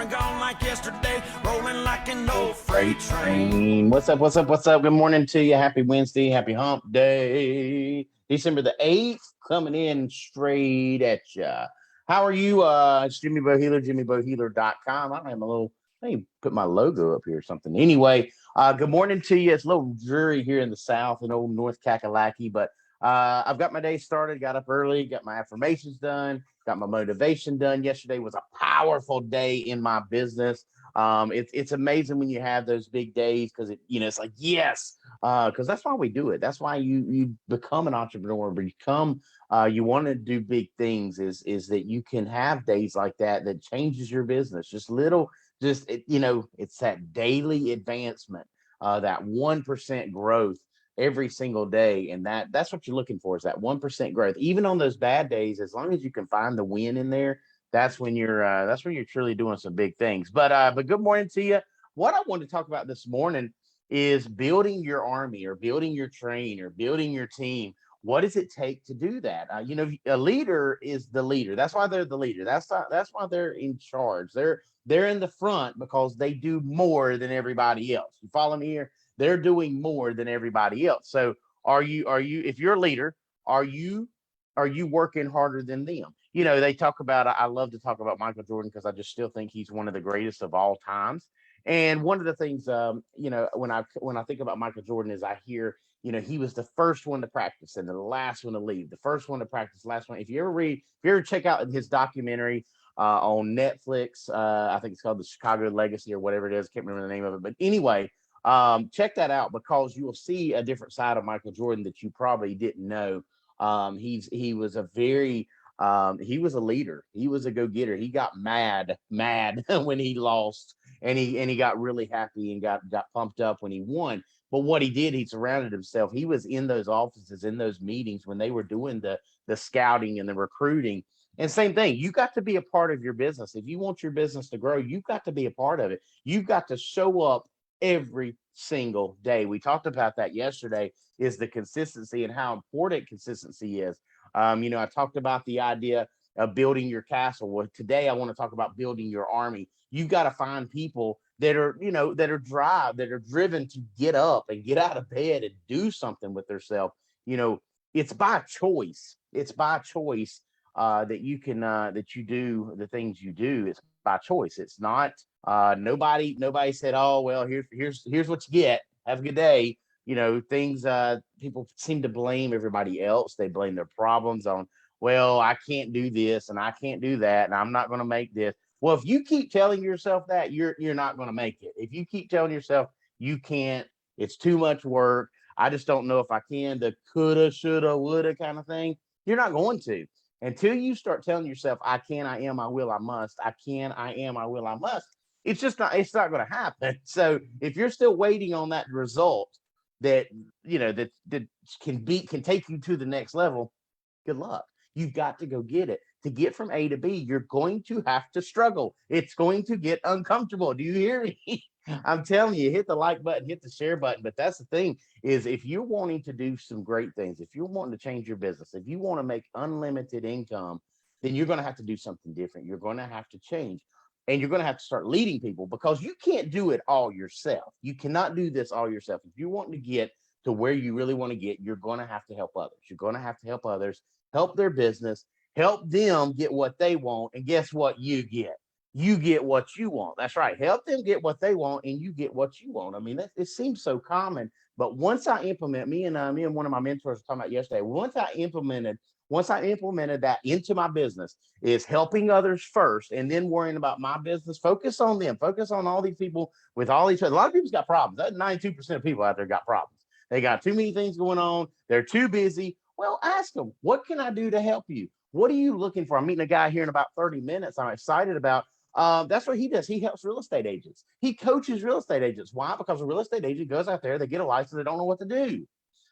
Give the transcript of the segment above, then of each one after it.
and gone like yesterday, rolling like an old Freight freight train. train. What's up? What's up? What's up? Good morning to you. Happy Wednesday. Happy hump day. December the 8th, coming in straight at you. How are you? It's Jimmy Bohealer, jimmybohealer.com. I don't have my little, I need to put my logo up here or something. Anyway, good morning to you. It's a little dreary here in the South in old North Kakalaki, but I've got my day started, got up early, got my affirmations done, got my motivation done. Yesterday was a powerful day in my business. It's amazing when you have those big days because it's like yes, because that's why we do it. That's why you become an entrepreneur, become you want to do big things. Is that you can have days like that changes your business. Just little, it's that daily advancement, that 1% growth every single day, and that's what you're looking for is that 1% growth. Even on those bad days, as long as you can find the win in there, that's when you're truly doing some big things. But good morning to you. What I want to talk about this morning is building your army or building your train or building your team. What does it take to do that? A leader is the leader. That's why they're the leader. That's why they're in charge. They're in the front because they do more than everybody else. You follow me here? They're doing more than everybody else. So are you if you're a leader, are you are you working harder than them? They talk about, I love to talk about Michael Jordan because I just still think he's one of the greatest of all times. And one of the things, when I think about Michael Jordan is I hear, he was the first one to practice and the last one to leave, the first one to practice, last one. If you ever check out his documentary on Netflix, I think it's called The Chicago Legacy or whatever it is. Can't remember the name of it. But anyway, check that out because you will see a different side of Michael Jordan that you probably didn't know. He was a very he was a leader. He was a go-getter. He got mad when he lost, and he got really happy and got pumped up when he won. But what he did, he surrounded himself. He was in those offices, in those meetings when they were doing the scouting and the recruiting. And same thing, you got to be a part of your business. If you want your business to grow, you've got to be a part of it. You've got to show up every single day. We talked about that yesterday, is the consistency and how important consistency is. I talked about the idea of building your castle. Well, today I want to talk about building your army. You've got to find people that are driven to get up and get out of bed and do something with themselves. You know, it's by choice. It's by choice that you do the things you do. It's by choice. It's not nobody said, oh well, here's what you get. Have a good day. Things people seem to blame everybody else. They blame their problems on, well, I can't do this and I can't do that and I'm not going to make this. Well, if you keep telling yourself that, you're not going to make it. If you keep telling yourself you can't, it's too much work, I just don't know if I can, the coulda, shoulda, woulda kind of thing, you're not going to. Until you start telling yourself, I can, I am, I will, I must, I can, I am, I will, I must, it's not going to happen. So if you're still waiting on that result that that can take you to the next level, good luck. You've got to go get it. To get from A to B, you're going to have to struggle. It's going to get uncomfortable. Do you hear me? I'm telling you, hit the like button, hit the share button. But that's the thing, is if you're wanting to do some great things, if you're wanting to change your business, if you want to make unlimited income, then you're going to have to do something different. You're going to have to change. And you're going to have to start leading people because you can't do it all yourself. You cannot do this all yourself. If you want to get to where you really want to get, you're going to have to help others. You're going to have to help others, help their business, help them get what they want. And guess what you get? You get what you want. That's right. Help them get what they want and you get what you want. I mean, it seems so common, but once I implement, me and one of my mentors were talking about yesterday, once I implemented that into my business, is helping others first and then worrying about my business. Focus on them. Focus on all these people with all these. A lot of people's got problems. That 92% of people out there got problems. They got too many things going on. They're too busy. Well, ask them, what can I do to help you? What are you looking for? I'm meeting a guy here in about 30 minutes. I'm excited about. That's what he does. He helps real estate agents. He coaches real estate agents. Why? Because a real estate agent goes out there, they get a license, they don't know what to do.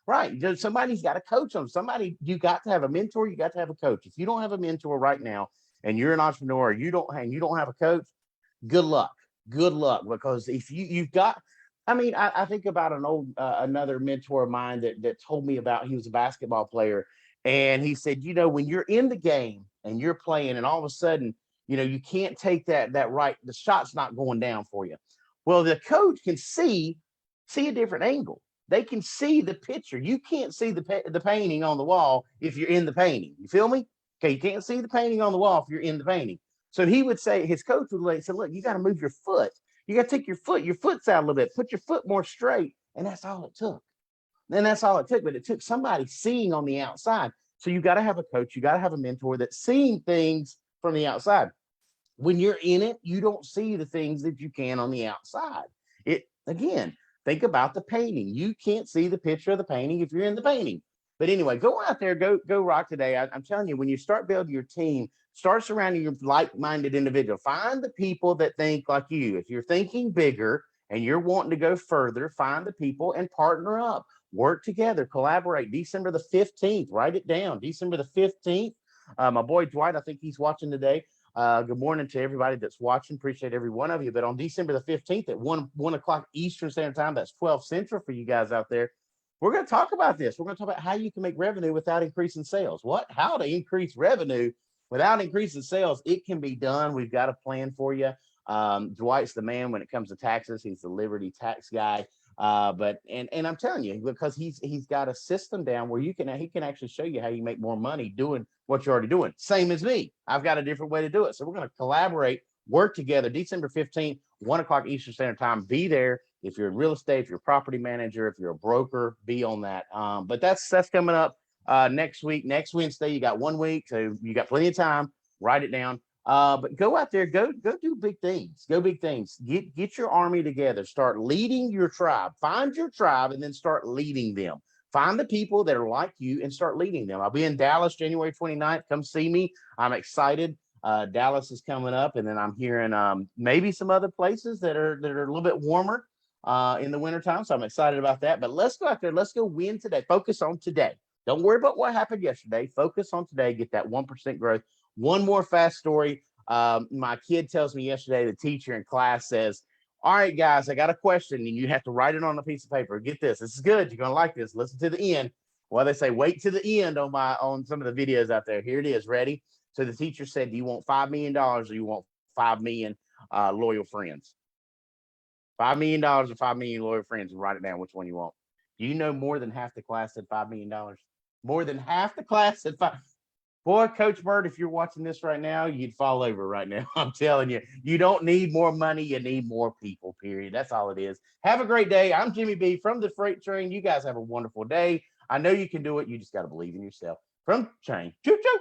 Right. Somebody's got to coach them. You got to have a mentor. You got to have a coach. If you don't have a mentor right now and you're an entrepreneur, you don't have a coach, good luck. Good luck. Because if you've got, I think about another mentor of mine that told me about, he was a basketball player. And he said, when you're in the game and you're playing and all of a sudden You can't take that right. The shot's not going down for you. Well, the coach can see a different angle. They can see the picture. You can't see the painting on the wall if you're in the painting. You feel me? Okay, you can't see the painting on the wall if you're in the painting. So he would say, his coach would say, look, you got to move your foot. You got to take your foot's out a little bit, put your foot more straight. And that's all it took. And that's all it took. But it took somebody seeing on the outside. So you got to have a coach, you got to have a mentor that's seeing things from the outside. When you're in it, you don't see the things that you can on the outside. Again, think about the painting. You can't see the picture of the painting if you're in the painting. But anyway, go out there, go rock today. I'm telling you, when you start building your team, start surrounding your like-minded individual. Find the people that think like you. If you're thinking bigger and you're wanting to go further, find the people and partner up. Work together, collaborate. December the 15th, write it down. December the 15th. My boy Dwight, I think he's watching today. Good morning to everybody that's watching. Appreciate every one of you. But on December the 15th at 1 o'clock Eastern Standard Time, that's 12 Central for you guys out there. We're going to talk about this. We're going to talk about how you can make revenue without increasing sales. How to increase revenue without increasing sales. It can be done. We've got a plan for you. Dwight's the man when it comes to taxes. He's the Liberty tax guy. But I'm telling you, because he's got a system down where he can actually show you how you make more money doing what you're already doing. Same as me. I've got a different way to do it. So we're going to collaborate, work together. December 15th, 1 o'clock Eastern Standard Time. Be there. If you're in real estate, if you're a property manager, if you're a broker, be on that. But that's coming up next week. Next Wednesday, you got 1 week, so you got plenty of time. Write it down. But go out there, go do big things. Go big things. Get your army together. Start leading your tribe. Find your tribe and then start leading them. Find the people that are like you and start leading them. I'll be in Dallas January 29th. Come see me. I'm excited. Dallas is coming up, and then I'm hearing maybe some other places that are a little bit warmer in the wintertime. So I'm excited about that. But let's go out there. Let's go win today. Focus on today. Don't worry about what happened yesterday. Focus on today. Get that 1% growth. One more fast story. My kid tells me yesterday, the teacher in class says, all right, guys, I got a question, and you have to write it on a piece of paper. Get this. This is good. You're going to like this. Listen to the end. Well, they say, wait to the end on some of the videos out there. Here it is. Ready? So the teacher said, do you want $5 million or you want 5 million loyal friends? $5 million or 5 million loyal friends, and write it down which one you want. Do you know more than half the class said $5 million? More than half the class said $5 million. Boy, Coach Bird, if you're watching this right now, you'd fall over right now. I'm telling you, you don't need more money. You need more people, period. That's all it is. Have a great day. I'm Jimmy B from the Freight Train. You guys have a wonderful day. I know you can do it. You just got to believe in yourself. From Train. Choo-choo.